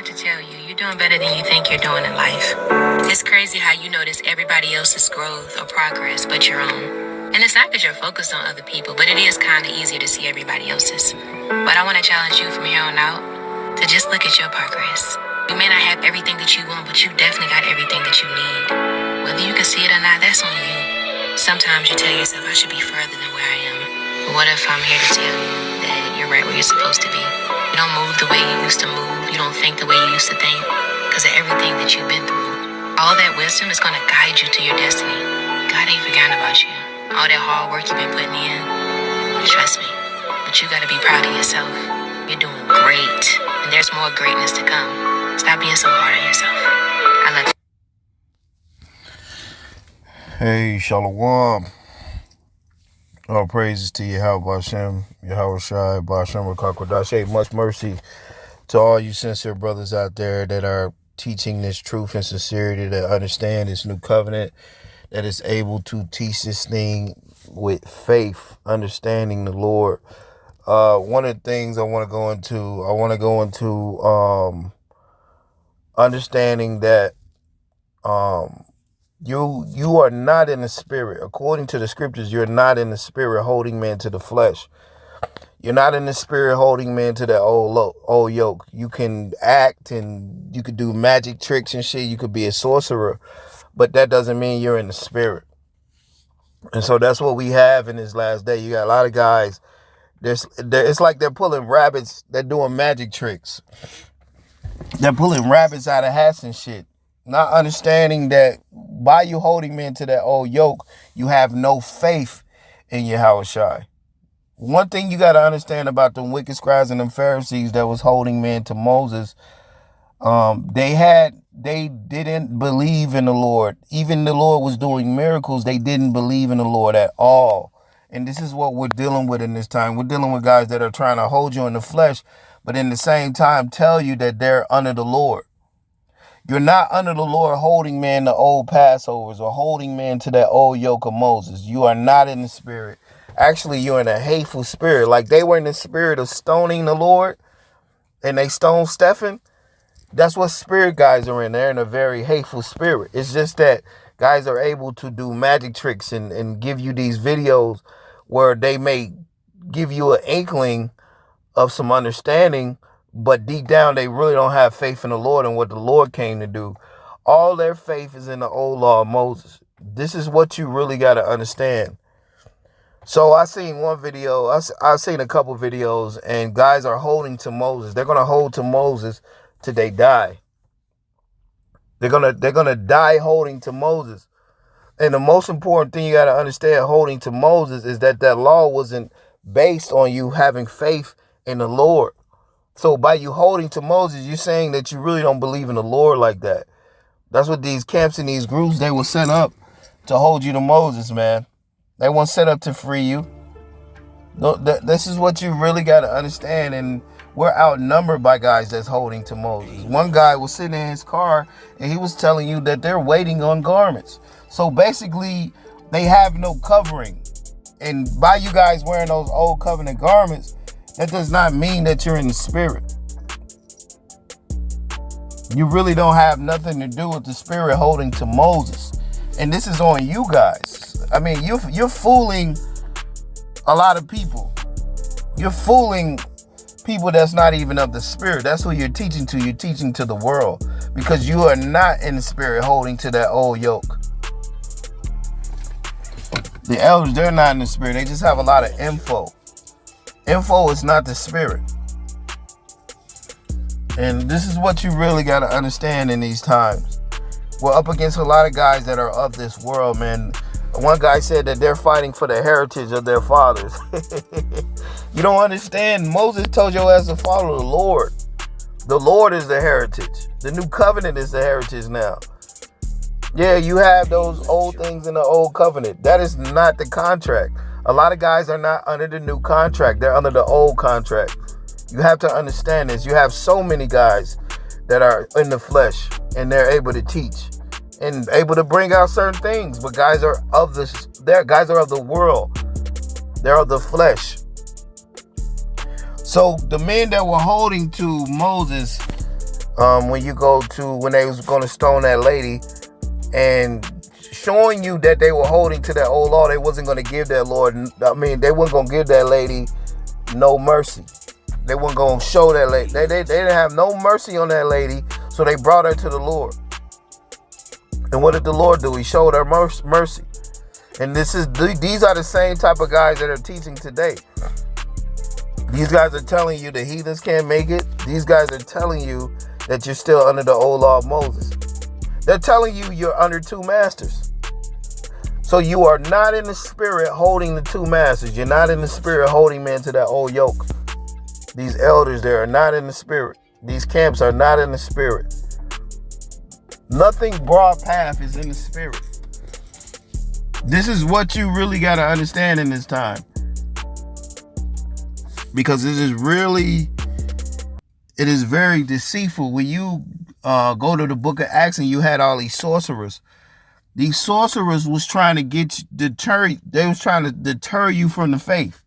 to tell you, you're doing better than you think you're doing in life. It's crazy how you notice everybody else's growth or progress but your own. And it's not because you're focused on other people, but it is kind of easier to see everybody else's. But I want to challenge you from here on out to just look at your progress. You may not have everything that you want, but you definitely got everything that you need. Whether you can see it or not, that's on you. Sometimes you tell yourself, I should be further than where I am. But what if I'm here to tell you that you're right where you're supposed to be? You don't move the way you used to move. You don't think the way you used to think because of everything that you've been through. All that wisdom is going to guide you to your destiny. God ain't forgotten about you. All that hard work you've been putting in, trust me. But you got to be proud of yourself. You're doing great. And there's more greatness to come. Stop being so hard on yourself. I love you. Hey, Shalom. All praises to Yahweh Hashem, Yahweh Shai, Bashem, Rakakwadash. Much mercy to all you sincere brothers out there that are teaching this truth and sincerity, that understand this new covenant, that is able to teach this thing with faith, understanding the Lord. One of the things I want to go into understanding that you are not in the spirit. According to the scriptures, you're not in the spirit holding man to the flesh. You're not in the spirit holding man to that old yoke. You can act and you could do magic tricks and shit. You could be a sorcerer, but that doesn't mean you're in the spirit. And so that's what we have in this last day. You got a lot of guys. It's like they're pulling rabbits. They're doing magic tricks. They're pulling rabbits out of hats and shit. Not understanding that by you holding men to that old yoke, you have no faith in Yahweh Shai. One thing you got to understand about the wicked scribes and the Pharisees that was holding men to Moses, they didn't believe in the Lord. Even the Lord was doing miracles. They didn't believe in the Lord at all. And this is what we're dealing with in this time. We're dealing with guys that are trying to hold you in the flesh, but in the same time tell you that they're under the Lord. You're not under the Lord holding man to old Passovers or holding man to that old yoke of Moses. You are not in the spirit. Actually, you're in a hateful spirit. Like they were in the spirit of stoning the Lord and they stoned Stephen. That's what spirit guys are in. They're in a very hateful spirit. It's just that guys are able to do magic tricks and give you these videos where they may give you an inkling of some understanding, but deep down, they really don't have faith in the Lord and what the Lord came to do. All their faith is in the old law of Moses. This is what you really got to understand. So I seen one video. I seen a couple videos, and guys are holding to Moses. They're going to hold to Moses till they die. They're gonna die holding to Moses. And the most important thing you got to understand holding to Moses is that law wasn't based on you having faith in the Lord. So by you holding to Moses, you're saying that you really don't believe in the Lord like that. That's what these camps and these groups, they were set up to hold you to Moses, man. They weren't set up to free you. This is what you really got to understand. And we're outnumbered by guys that's holding to Moses. One guy was sitting in his car and he was telling you that they're waiting on garments. So basically, they have no covering. And by you guys wearing those old covenant garments, that does not mean that you're in the spirit. You really don't have nothing to do with the spirit holding to Moses. And this is on you guys. I mean, you're fooling a lot of people. You're fooling people that's not even of the spirit. That's who you're teaching to. You're teaching to the world because you are not in the spirit holding to that old yoke. The elders, they're not in the spirit. They just have a lot of info. Info is not the spirit. And this is what you really got to understand in these times. We're up against a lot of guys that are of this world, man. One guy said that they're fighting for the heritage of their fathers. You don't understand. Moses told your ass to follow the Lord. The Lord is the heritage. The new covenant is the heritage now. Yeah, you have those old things in the old covenant. That is not the contract. A lot of guys are not under the new contract. They're under the old contract. You have to understand this. You have so many guys that are in the flesh and they're able to teach and able to bring out certain things. But guys are of the world. They're of the flesh. So the men that were holding to Moses, When you go to when they was going to stone that lady and showing you that they were holding to that old law, they wasn't going to give that Lord. I mean, they weren't going to give that lady no mercy. They weren't going to show that lady. They didn't have no mercy on that lady, so they brought her to the Lord. And what did the Lord do? He showed her mercy. And these are the same type of guys that are teaching today. These guys are telling you the heathens can't make it. These guys are telling you that you're still under the old law of Moses. They're telling you you're under two masters. So you are not in the spirit holding the two masters. You're not in the spirit holding men to that old yoke. These elders there are not in the spirit. These camps are not in the spirit. Nothing broad path is in the spirit. This is what you really got to understand in this time. Because it is very deceitful. When you go to the book of Acts and you had all these sorcerers. These sorcerers was trying to they was trying to deter you from the faith.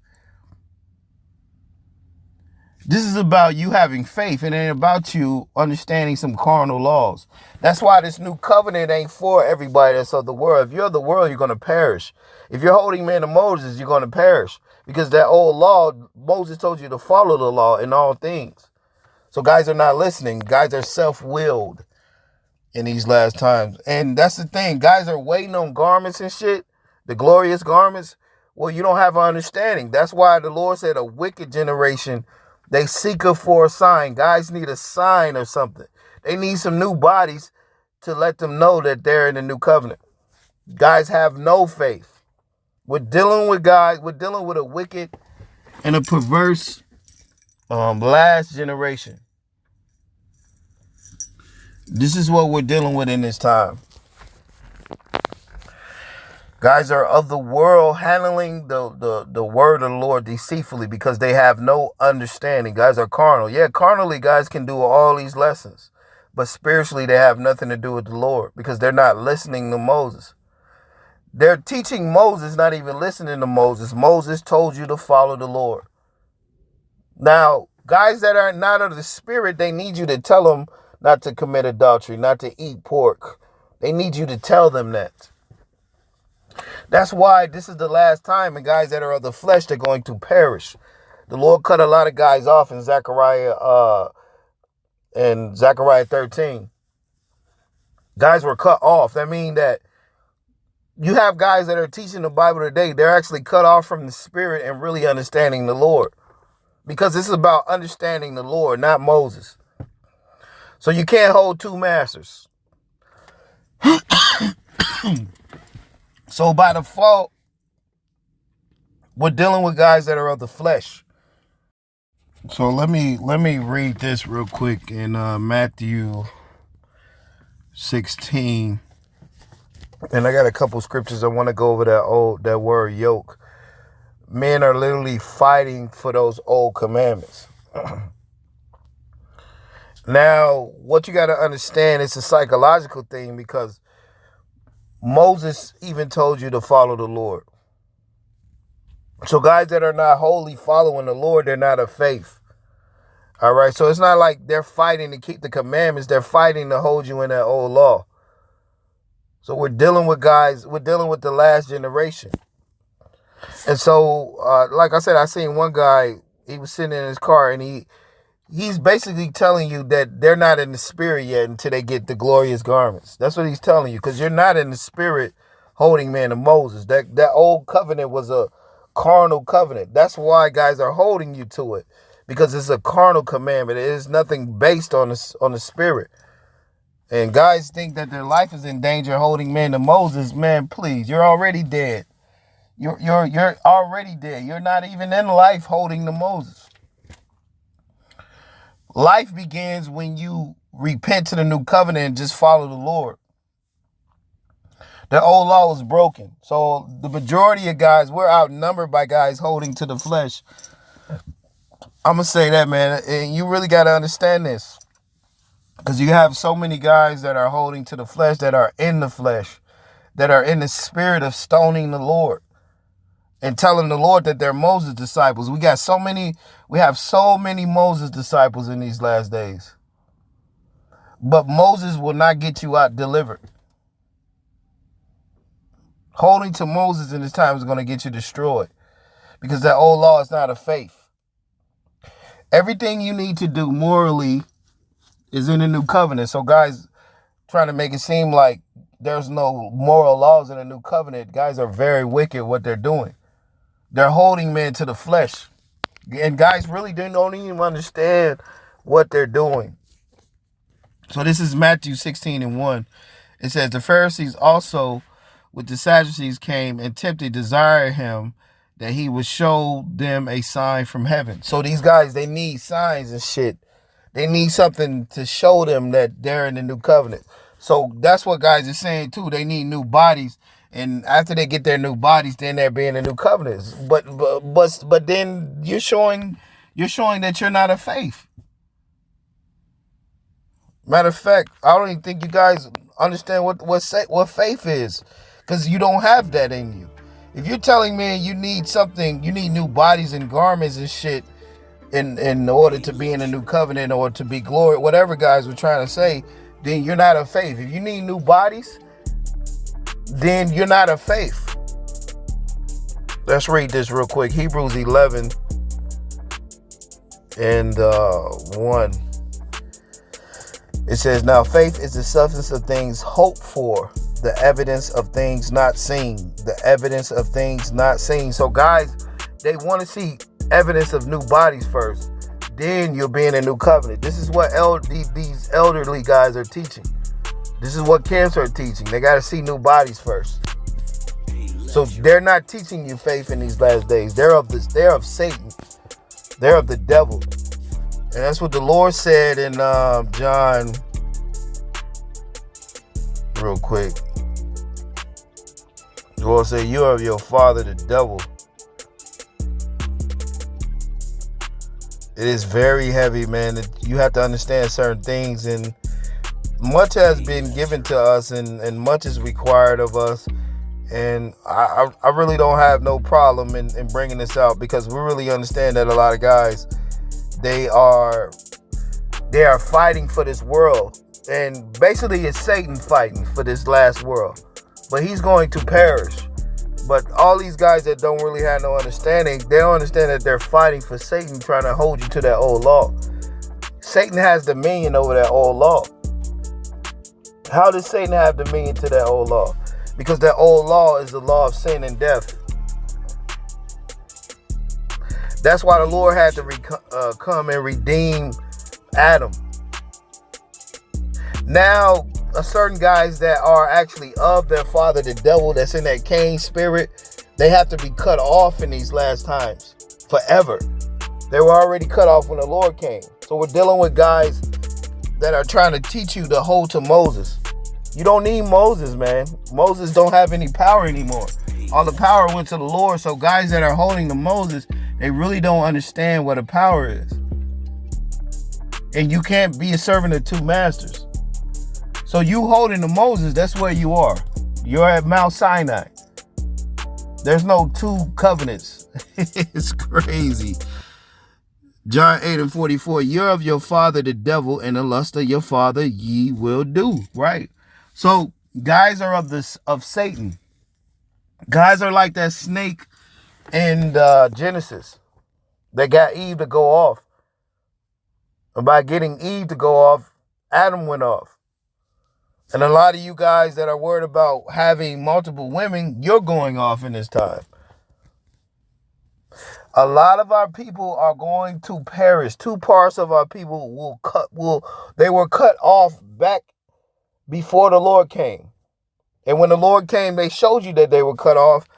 This is about you having faith. It ain't about you understanding some carnal laws. That's why this new covenant ain't for everybody that's of the world. If you're of the world, you're going to perish. If you're holding man of Moses, you're going to perish. Because that old law, Moses told you to follow the law in all things. So guys are not listening. Guys are self-willed in these last times. And that's the thing. Guys are waiting on garments and shit. The glorious garments. Well, you don't have an understanding. That's why the Lord said a wicked generation, they seek for a sign. Guys need a sign or something. They need some new bodies to let them know that they're in the new covenant. Guys have no faith. We're dealing with a wicked and a perverse last generation. This is what we're dealing with in this time. Guys are of the world, handling the word of the Lord deceitfully because they have no understanding. Guys are carnal. Yeah, carnally, guys can do all these lessons. But spiritually, they have nothing to do with the Lord because they're not listening to Moses. They're teaching Moses, not even listening to Moses. Moses told you to follow the Lord. Now, guys that are not of the spirit, they need you to tell them not to commit adultery, not to eat pork. They need you to tell them that. That's why this is the last time, and guys that are of the flesh, they're going to perish. The Lord cut a lot of guys off in Zechariah 13. Guys were cut off. That means that you have guys that are teaching the Bible today. They're actually cut off from the spirit and really understanding the Lord. Because this is about understanding the Lord, not Moses. So you can't hold two masters. So by default, we're dealing with guys that are of the flesh. So let me read this real quick in Matthew 16. And I got a couple scriptures. I want to go over that word yoke. Men are literally fighting for those old commandments. Now, what you got to understand, it's a psychological thing because Moses even told you to follow the Lord. So guys that are not wholly following the Lord, they're not of faith. All right. So it's not like they're fighting to keep the commandments. They're fighting to hold you in that old law. So we're dealing with the last generation. And so, like I said, I seen one guy, he was sitting in his car and he's basically telling you that they're not in the spirit yet until they get the glorious garments. That's what he's telling you, because you're not in the spirit holding man of Moses. That old covenant was a carnal covenant. That's why guys are holding you to it, because it's a carnal commandment. It is nothing based on the spirit. And guys think that their life is in danger holding man to Moses. Man, please, you're already dead. You're already dead. You're not even in life holding to Moses. Life begins when you repent to the new covenant and just follow the Lord. The old law was broken. So the majority of guys, we're outnumbered by guys holding to the flesh. I'm going to say that, man. And you really got to understand this. Because you have so many guys that are holding to the flesh, that are in the flesh, that are in the spirit of stoning the Lord and telling the Lord that they're Moses disciples. We have so many Moses disciples in these last days. But Moses will not get you out delivered. Holding to Moses in this time is going to get you destroyed, because that old law is not of faith. Everything you need to do morally is in the new covenant. So guys trying to make it seem like there's no moral laws in the new covenant, guys are very wicked what they're doing. They're holding men to the flesh. And guys really don't even understand what they're doing. So this is Matthew 16:1. It says, the Pharisees also with the Sadducees came and tempted, desire him that he would show them a sign from heaven. So these guys, they need signs and shit. They need something to show them that they're in the new covenant. So that's what guys are saying too. They need new bodies. And after they get their new bodies, then they're being the new covenants. But then you're showing that you're not of faith. Matter of fact, I don't even think you guys understand what faith is, because you don't have that in you. If you're telling me you need something, you need new bodies and garments and shit in order to be in a new covenant or to be glory, whatever guys were trying to say, then you're not of faith. If you need new bodies, then you're not of faith. Let's read this real quick. Hebrews 11 and 1. It says, now faith is the substance of things hoped for, the evidence of things not seen. The evidence of things not seen. So guys, they want to see evidence of new bodies first. Then you'll be in a new covenant. This is what these elderly guys are teaching. This is what camps are teaching. They got to see new bodies first. So they're not teaching you faith in these last days. They're of Satan. They're of the devil. And that's what the Lord said in John, real quick. The Lord said, you are of your father, the devil. It is very heavy, man. You have to understand certain things, and much has been given to us, and much is required of us. And I really don't have no problem in bringing this out, because we really understand that a lot of guys, they are fighting for this world, and basically it's Satan fighting for this last world, but he's going to perish. But all these guys that don't really have no understanding, they don't understand that they're fighting for Satan, trying to hold you to that old law. Satan has dominion over that old law. How does Satan have dominion to that old law? Because that old law is the law of sin and death. That's why the Lord had to come and redeem Adam. Now, certain guys that are actually of their father, the devil, that's in that Cain spirit, they have to be cut off in these last times forever. They were already cut off when the Lord came. So we're dealing with guys that are trying to teach you to hold to Moses. You don't need Moses, man. Moses don't have any power anymore. All the power went to the Lord. So guys that are holding to Moses, they really don't understand what a power is. And you can't be a servant of two masters. So you holding to Moses, that's where you are. You're at Mount Sinai. There's no two covenants. It's crazy. John 8:44, you're of your father the devil, and the lust of your father ye will do. Right? So guys are of Satan. Guys are like that snake in Genesis that got Eve to go off. And by getting Eve to go off, Adam went off. And a lot of you guys that are worried about having multiple women, you're going off in this time. A lot of our people are going to perish. 2 parts of our people were cut off back before the Lord came. And when the Lord came, they showed you that they were cut off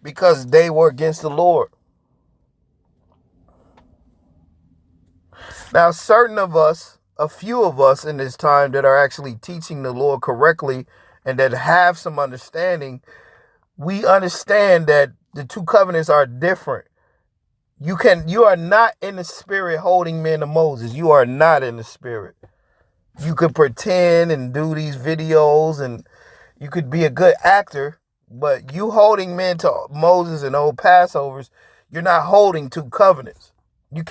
because they were against the Lord. Now, certain of us, a few of us in this time that are actually teaching the Lord correctly and that have some understanding, we understand that the 2 covenants are different. You are not in the spirit holding men to Moses. You are not in the spirit. You could pretend and do these videos and you could be a good actor, but you holding men to Moses and old Passovers, you're not holding 2 covenants. You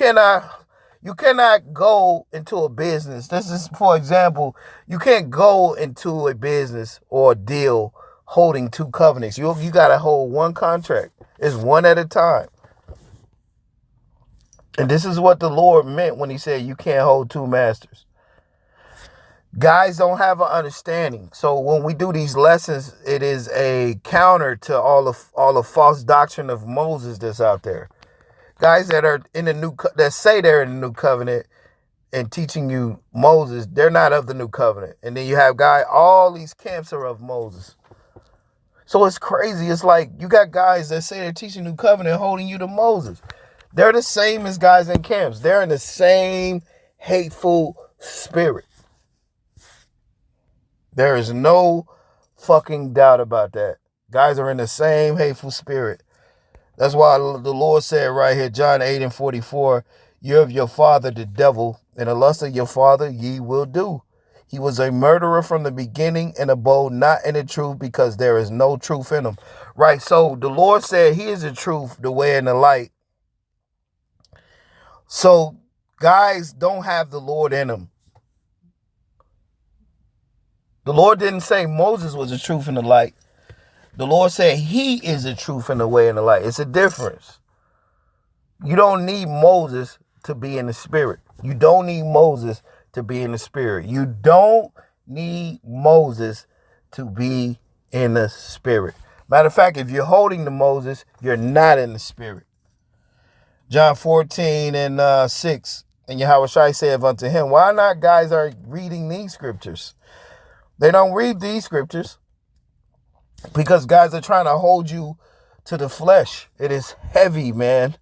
You cannot go into a business. This is, for example, you can't go into a business or a deal holding two covenants. You got to hold one contract. It's one at a time. And this is what the Lord meant when he said you can't hold two masters. Guys don't have an understanding. So when we do these lessons, it is a counter to all the false doctrine of Moses that's out there. Guys that are in the that say they're in the new covenant and teaching you Moses, they're not of the new covenant. And then you have all these camps are of Moses. So it's crazy. It's like you got guys that say they're teaching new covenant, holding you to Moses. They're the same as guys in camps. They're in the same hateful spirit. There is no fucking doubt about that. Guys are in the same hateful spirit. That's why the Lord said right here, John 8:44, you're of your father, the devil, and the lust of your father ye will do. He was a murderer from the beginning and abode not in the truth because there is no truth in him. Right, so the Lord said he is the truth, the way, and the light. So guys don't have the Lord in them. The Lord didn't say Moses was the truth and the light. The Lord said he is the truth and the way and the light. It's a difference. You don't need Moses to be in the spirit. You don't need Moses to be in the spirit. You don't need Moses to be in the spirit. Matter of fact, if you're holding to Moses, you're not in the spirit. John 14:6, and Yahushua said unto him, why not guys are reading these scriptures? They don't read these scriptures because guys are trying to hold you to the flesh. It is heavy, man.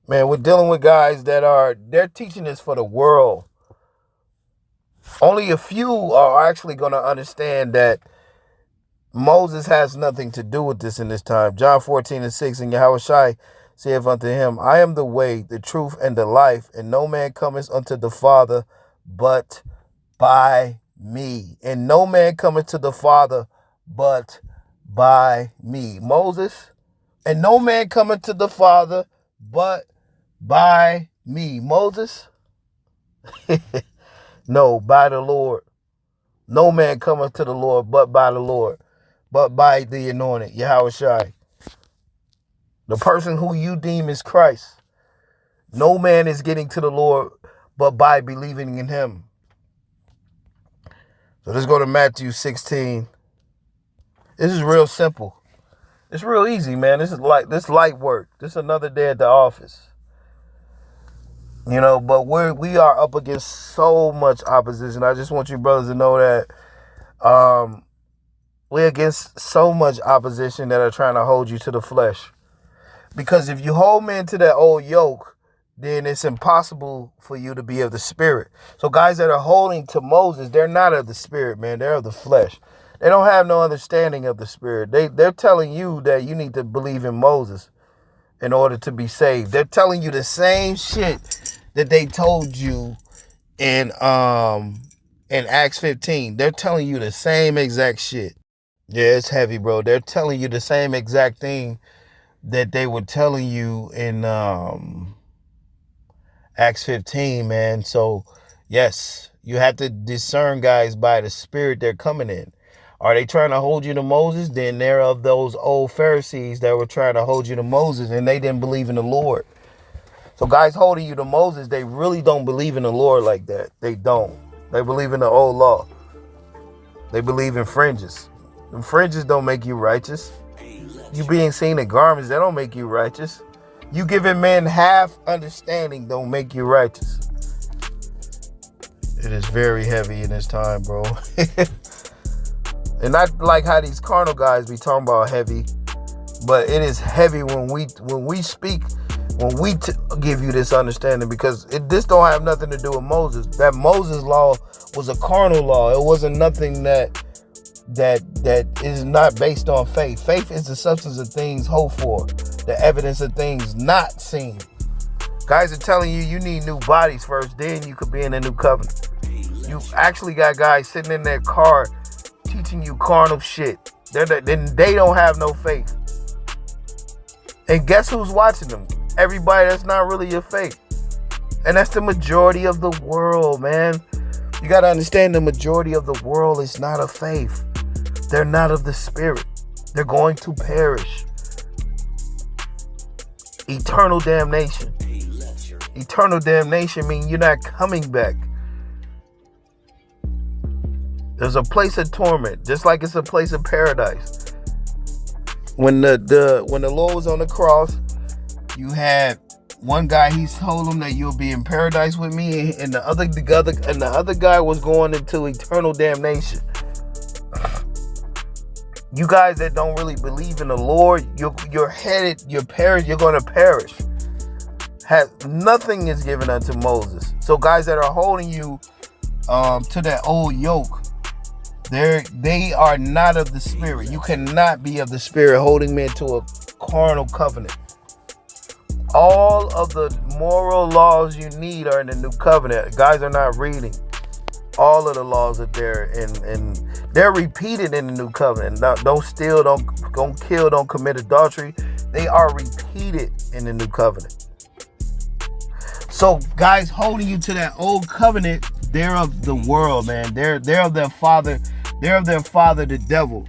Man, we're dealing with guys they're teaching this for the world. Only a few are actually going to understand that Moses has nothing to do with this in this time. John 14:6, and Yahushua saith unto him, I am the way, the truth, and the life, and no man cometh unto the Father but by me. And no man cometh to the Father but by me. Moses, and no man cometh to the Father but by me. Moses? No, by the Lord. No man cometh to the Lord but by the Lord, but by the anointed, Yahushua. The person who you deem is Christ. No man is getting to the Lord but by believing in him. So let's go to Matthew 16. This is real simple. It's real easy, man. This light work. This is another day at the office. You know, but we are up against so much opposition. I just want you brothers to know that we're against so much opposition that are trying to hold you to the flesh. Because if you hold men to that old yoke, then it's impossible for you to be of the spirit. So guys that are holding to Moses, they're not of the spirit, man. They're of the flesh. They don't have no understanding of the spirit. They're telling you that you need to believe in Moses in order to be saved. They're telling you the same shit that they told you in Acts 15. They're telling you the same exact shit. Yeah, it's heavy, bro. They're telling you the same exact thing that they were telling you in Acts 15, man. So, yes, you have to discern guys by the spirit they're coming in. Are they trying to hold you to Moses? Then they're of those old Pharisees that were trying to hold you to Moses and they didn't believe in the Lord. So guys holding you to Moses, they really don't believe in the Lord like that. They don't. They believe in the old law. They believe in fringes. And fringes don't make you righteous. You being seen in garments, that don't make you righteous. You giving men half understanding don't make you righteous. It is very heavy in this time, bro. And not like how these carnal guys be talking about heavy, but it is heavy when we speak, when we give you this understanding, because this don't have nothing to do with Moses. That Moses law was a carnal law. It wasn't nothing that is not based on faith. Faith is the substance of things hoped for, the evidence of things not seen. Guys are telling you you need new bodies first, then you could be in a new covenant. You actually got guys sitting in their car teaching you carnal shit. Then they don't have no faith. And guess who's watching them? Everybody that's not really your faith. And that's the majority of the world, man. You got to understand the majority of the world is not of faith. They're not of the spirit. They're going to perish. Eternal damnation. Eternal damnation means you're not coming back. There's a place of torment, just like it's a place of paradise. When the Lord was on the cross, you had one guy. He told him that you'll be in paradise with me, and the other guy was going into eternal damnation. You guys that don't really believe in the Lord, you're headed. You're going to perish. Nothing is given unto Moses. So guys that are holding you to that old yoke, they are not of the spirit. You cannot be of the spirit holding men to a carnal covenant. All of the moral laws you need are in the new covenant. Guys are not reading. All of the laws are there, and they're repeated in the new covenant. Don't steal, don't kill, don't commit adultery. They are repeated in the new covenant. So guys holding you to that old covenant, they're of the world, man. They're of their father. They're of their father, the devil.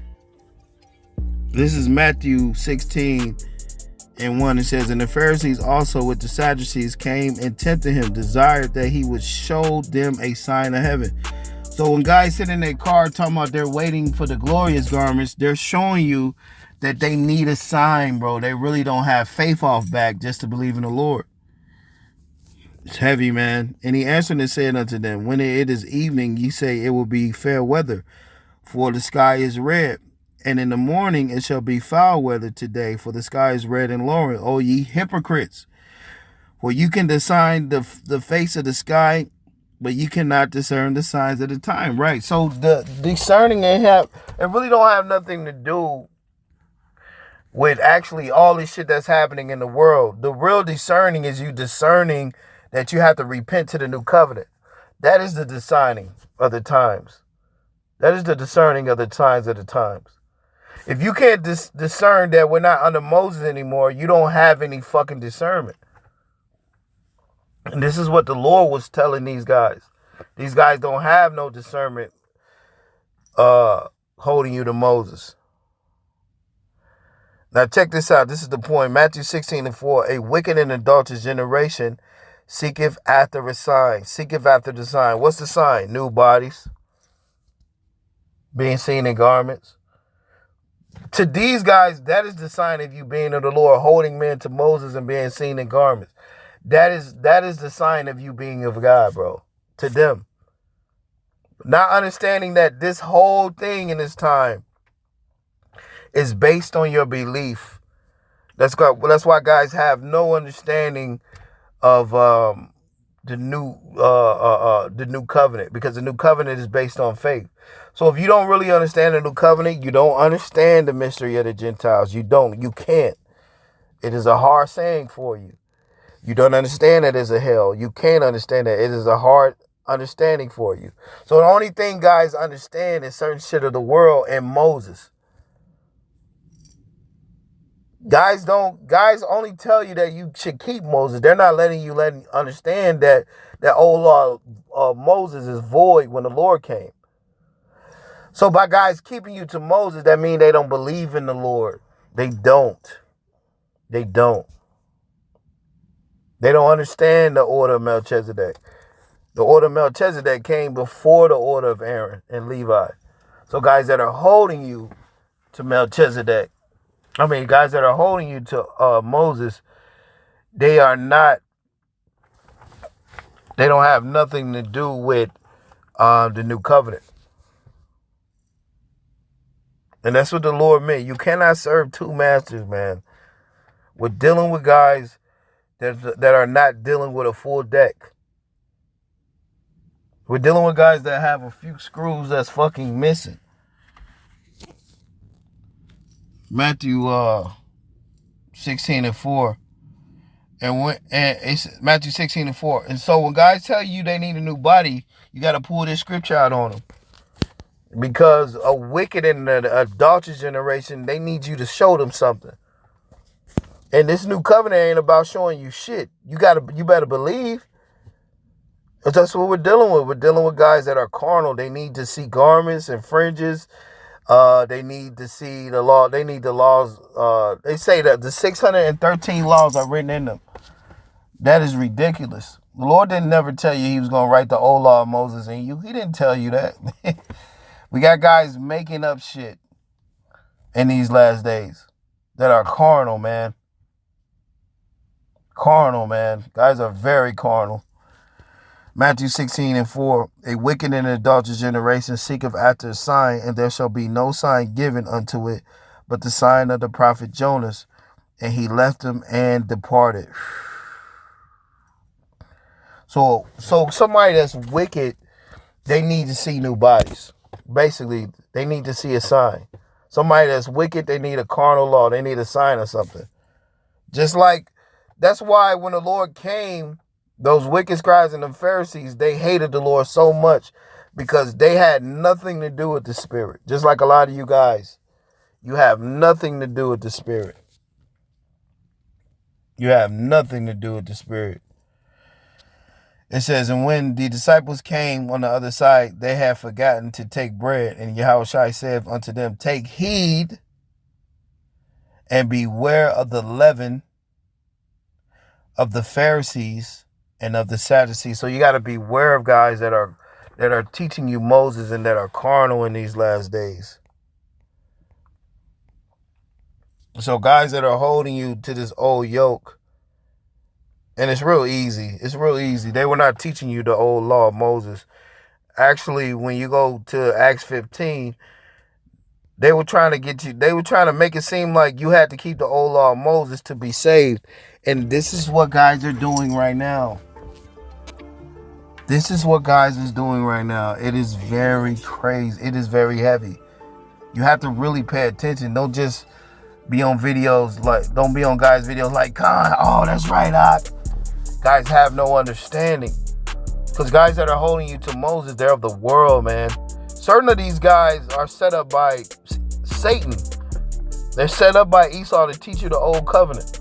This is Matthew 16:1. It says, and the Pharisees also with the Sadducees came and tempted him, desired that he would show them a sign of heaven. So when guys sit in their car talking about they're waiting for the glorious garments, they're showing you that they need a sign, bro. They really don't have faith off back just to believe in the Lord. It's heavy, man. And he answered and said unto them, when it is evening, ye say it will be fair weather, for the sky is red. And in the morning it shall be foul weather today, for the sky is red and lowering. O ye hypocrites! For you can discern the face of the sky, but you cannot discern the signs of the time. Right. So the discerning it really don't have nothing to do with actually all this shit that's happening in the world. The real discerning is you discerning that you have to repent to the new covenant. That is the discerning of the times. That is the discerning of the times of the times. If you can't discern that we're not under Moses anymore, you don't have any fucking discernment. And this is what the Lord was telling these guys. These guys don't have no discernment holding you to Moses. Now check this out. This is the point. Matthew 16:4. A wicked and adulterous generation seeketh after a sign. Seeketh after the sign. What's the sign? New bodies. Being seen in garments. To these guys, that is the sign of you being of the Lord, holding men to Moses and being seen in garments. That is the sign of you being of God, bro. To them. Not understanding that this whole thing in this time is based on your belief. That's why guys have no understanding of the new covenant, because the new covenant is based on faith. So if you don't really understand the new covenant, you don't understand the mystery of the Gentiles. You can't. It is a hard saying for you. You don't understand that there's a hell. You can't understand that. It is a hard understanding for you. So the only thing guys understand is certain shit of the world and Moses. Guys only tell you that you should keep Moses. They're not letting you understand that old law of Moses is void when the Lord came. So by guys keeping you to Moses, that means they don't believe in the Lord. They don't. They don't understand the order of Melchizedek. The order of Melchizedek came before the order of Aaron and Levi. So guys that are holding you to Melchizedek, guys that are holding you to Moses, they don't have nothing to do with the new covenant. And that's what the Lord meant. You cannot serve two masters, man. We're dealing with guys that are not dealing with a full deck. We're dealing with guys that have a few screws that's fucking missing. Matthew 16:4. And it's Matthew 16:4. And so when guys tell you they need a new body, you got to pull this scripture out on them. Because a wicked and an adulterous generation, they need you to show them something. And this new covenant ain't about showing you shit. You better believe. That's what we're dealing with. We're dealing with guys that are carnal. They need to see garments and fringes. They need to see the law. They need the laws. They say that the 613 laws are written in them. That is ridiculous. The Lord didn't never tell you he was going to write the old law of Moses in you. He didn't tell you that. We got guys making up shit in these last days that are carnal, man. Carnal, man. Guys are very carnal. Matthew 16:4, a wicked and adulterous generation seeketh after a sign, and there shall be no sign given unto it, but the sign of the prophet Jonas. And he left them and departed. So somebody that's wicked, they need to see new bodies. Basically, they need to see a sign. Somebody that's wicked, they need a carnal law. They need a sign or something. Just like, that's why when the Lord came, those wicked scribes and the Pharisees, they hated the Lord so much because they had nothing to do with the Spirit. Just like a lot of you guys, you have nothing to do with the Spirit. You have nothing to do with the Spirit. It says, and when the disciples came on the other side, they had forgotten to take bread. And Yahushua said unto them, take heed and beware of the leaven of the Pharisees and of the Sadducees. So you got to beware of guys that are teaching you Moses and that are carnal in these last days. So guys that are holding you to this old yoke, and it's real easy. It's real easy. They were not teaching you the old law of Moses. Actually, when you go to Acts 15, they were trying to make it seem like you had to keep the old law of Moses to be saved. And this is what guys are doing right now. This is what guys is doing right now. It is very crazy. It is very heavy. You have to really pay attention. Don't just be on videos don't be on guys' videos like, Khan, oh, that's right, guys have no understanding. Because guys that are holding you to Moses, they're of the world, man. Certain of these guys are set up by Satan. They're set up by Esau to teach you the old covenant.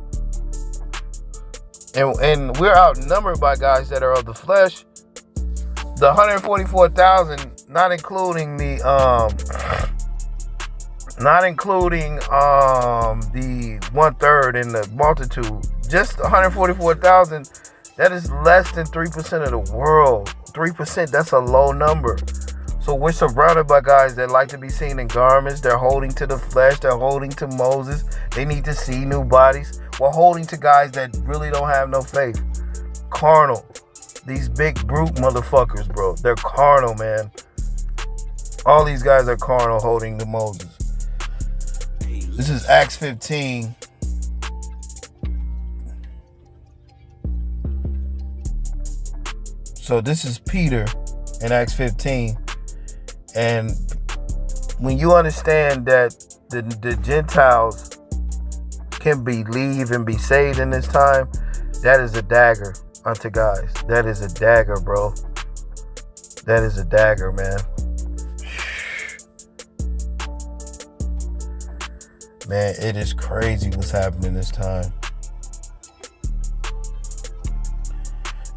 And we're outnumbered by guys that are of the flesh. The 144,000, not including the 1/3 in the multitude, just 144,000. That is less than 3% of the world. 3%, that's a low number. So we're surrounded by guys that like to be seen in garments. They're holding to the flesh. They're holding to Moses. They need to see new bodies. We're holding to guys that really don't have no faith. Carnal. These big brute motherfuckers, bro. They're carnal, man. All these guys are carnal, holding to Moses. This is Acts 15. So this is Peter in Acts 15. And when you understand that the Gentiles can believe and be saved in this time, that is a dagger unto guys. That is a dagger, bro. That is a dagger, man. Man, it is crazy what's happening this time.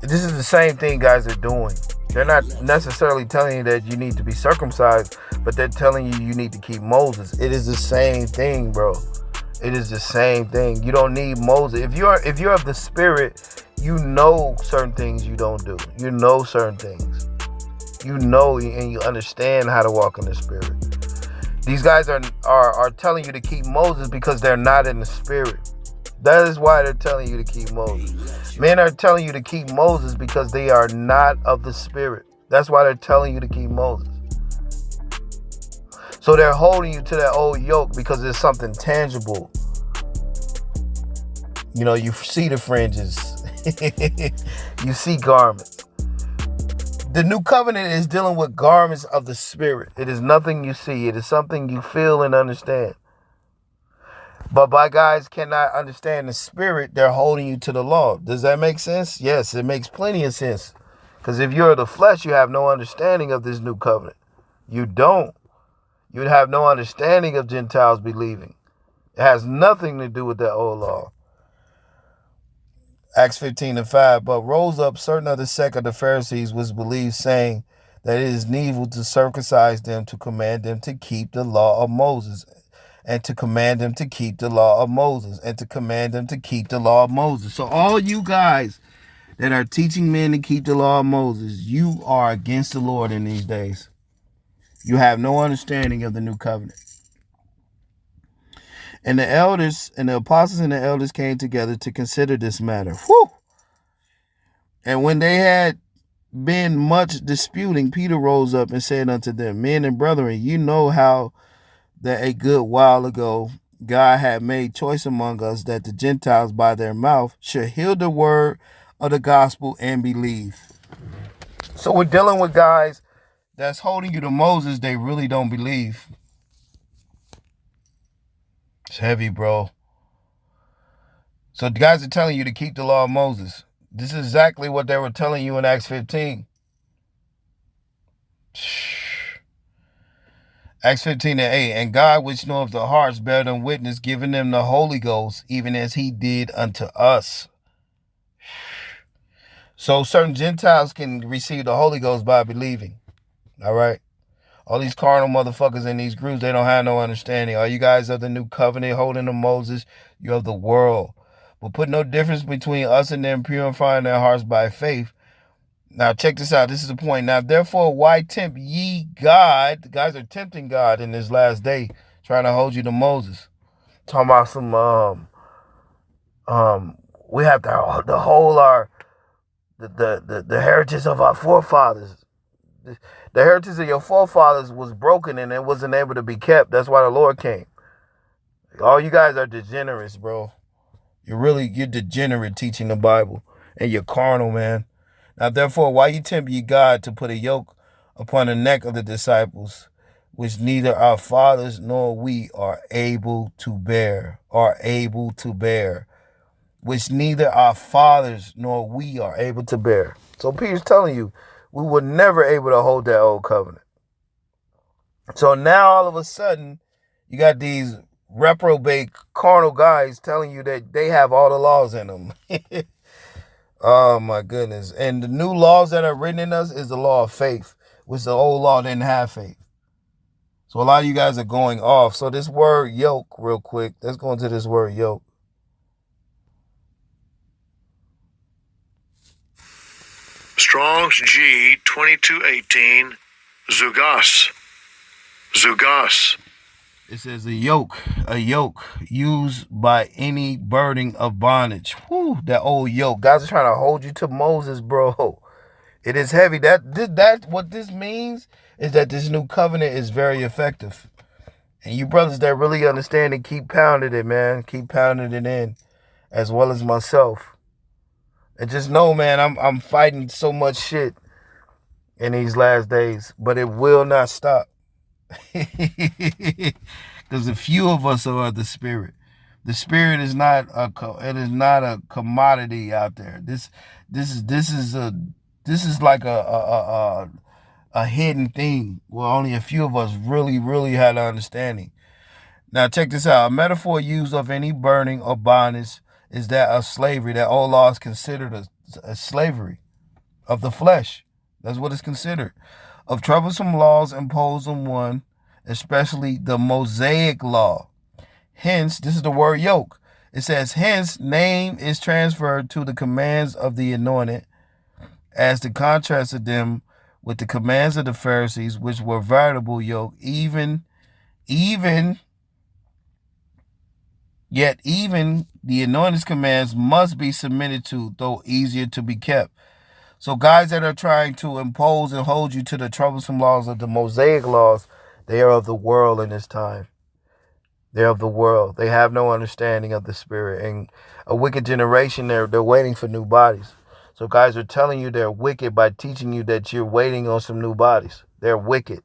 This is the same thing guys are doing. They're not necessarily telling you that you need to be circumcised, but they're telling you you need to keep Moses. It is the same thing, bro. It is the same thing. You don't need Moses. If you're of the Spirit, you know certain things you don't do. You know certain things. You know and you understand how to walk in the Spirit. These guys are telling you to keep Moses because they're not in the Spirit. That is why they're telling you to keep Moses. Men are telling you to keep Moses because they are not of the Spirit. That's why they're telling you to keep Moses. So they're holding you to that old yoke because it's something tangible. You know, you see the fringes. You see garments. The new covenant is dealing with garments of the Spirit. It is nothing you see. It is something you feel and understand. But by guys cannot understand the Spirit, they're holding you to the law. Does that make sense? Yes, it makes plenty of sense. Because if you're the flesh, you have no understanding of this new covenant. You don't. You'd have no understanding of Gentiles believing. It has nothing to do with that old law. Acts 15:5. But rose up certain of the sect of the Pharisees which believed, saying that it is needful to circumcise them, to command them to keep the law of Moses, and to command them to keep the law of Moses, and to command them to keep the law of Moses. So all you guys that are teaching men to keep the law of Moses, you are against the Lord in these days. You have no understanding of the new covenant. And the elders and the apostles and the elders came together to consider this matter. Whew! And when they had been much disputing, Peter rose up and said unto them, Men and brethren, you know how that a good while ago God had made choice among us that the Gentiles by their mouth should hear the word of the gospel and believe. So we're dealing with guys that's holding you to Moses. They really don't believe. It's heavy, bro. So the guys are telling you to keep the law of Moses. This is exactly what they were telling you in Acts 15. Acts 15:8. And God, which knoweth the hearts, bare them witness, giving them the Holy Ghost, even as he did unto us. So certain Gentiles can receive the Holy Ghost by believing. All right? All these carnal motherfuckers in these groups, they don't have no understanding. All you guys of the new covenant holding to Moses, you of the world. But put no difference between us and them, purifying their hearts by faith. Now check this out. This is the point. Now therefore, why tempt ye God? The guys are tempting God in this last day, trying to hold you to Moses. Talking about some we have to hold our the heritage of our forefathers. The heritage of your forefathers was broken and it wasn't able to be kept. That's why the Lord came. All you guys are degenerates, bro. You're degenerate teaching the Bible. And you're carnal, man. Now, therefore, why you tempt ye God to put a yoke upon the neck of the disciples, which neither our fathers nor we are able to bear, which neither our fathers nor we are able to bear. So Peter's telling you, we were never able to hold that old covenant. So now all of a sudden, you got these reprobate carnal guys telling you that they have all the laws in them. Oh my goodness. And the new laws that are written in us is the law of faith, which the old law didn't have faith. So a lot of you guys are going off. So this word yoke, real quick, let's go into this word yoke. Strong's G 2218, Zugos. It says a yoke used by any burden of bondage. Whew, that old yoke. Guys are trying to hold you to Moses, bro. It is heavy. What this means is that this new covenant is very effective. And you brothers that really understand it, keep pounding it, man. Keep pounding it in, as well as myself. And just know, man, I'm fighting so much shit in these last days, but it will not stop. Because a few of us are the spirit. The spirit is not a commodity out there. This is like a hidden thing where only a few of us really had an understanding. Now check this out. A metaphor used of any burning or bondage is that of slavery. That old law is considered a slavery of the flesh. That's what it's considered. Of troublesome laws imposed on one, especially the Mosaic law. Hence, this is the word yoke. It says, hence, name is transferred to the commands of the anointed, as the contrast of them with the commands of the Pharisees, which were veritable yoke, Yet even the anointed's commands must be submitted to, though easier to be kept. So guys that are trying to impose and hold you to the troublesome laws of the Mosaic laws, they are of the world in this time. They're of the world. They have no understanding of the spirit. And a wicked generation, they're waiting for new bodies. So guys are telling you they're wicked by teaching you that you're waiting on some new bodies. They're wicked.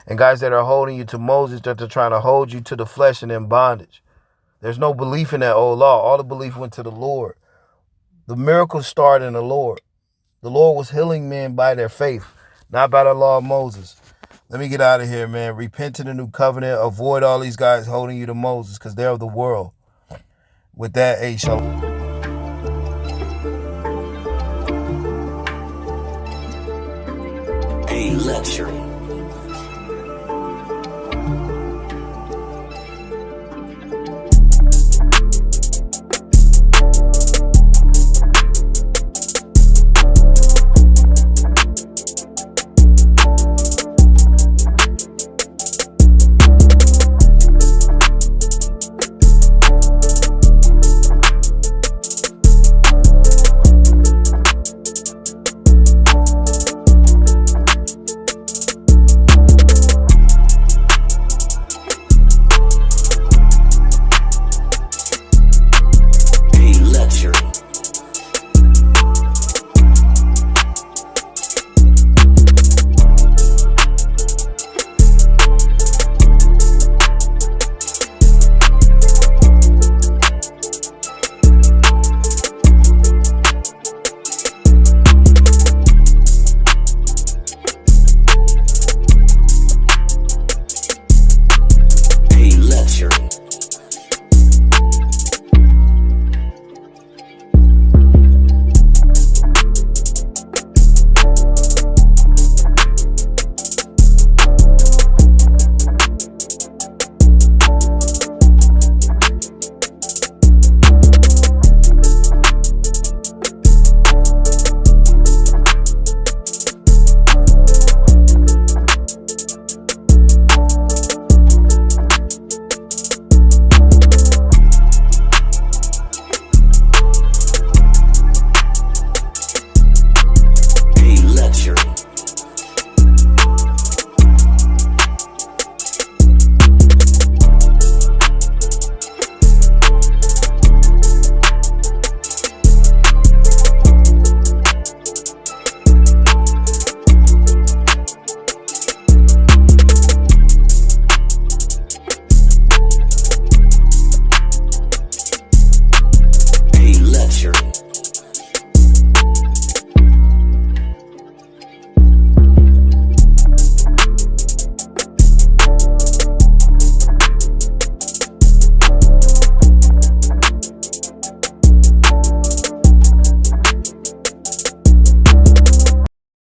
And guys that are holding you to Moses, that they're trying to hold you to the flesh and in bondage. There's no belief in that old law. All the belief went to the Lord. The miracles started in the Lord. The Lord was healing men by their faith, not by the law of Moses. Let me get out of here, man. Repent to the new covenant. Avoid all these guys holding you to Moses because they're of the world. With that, shalom. G, luxury.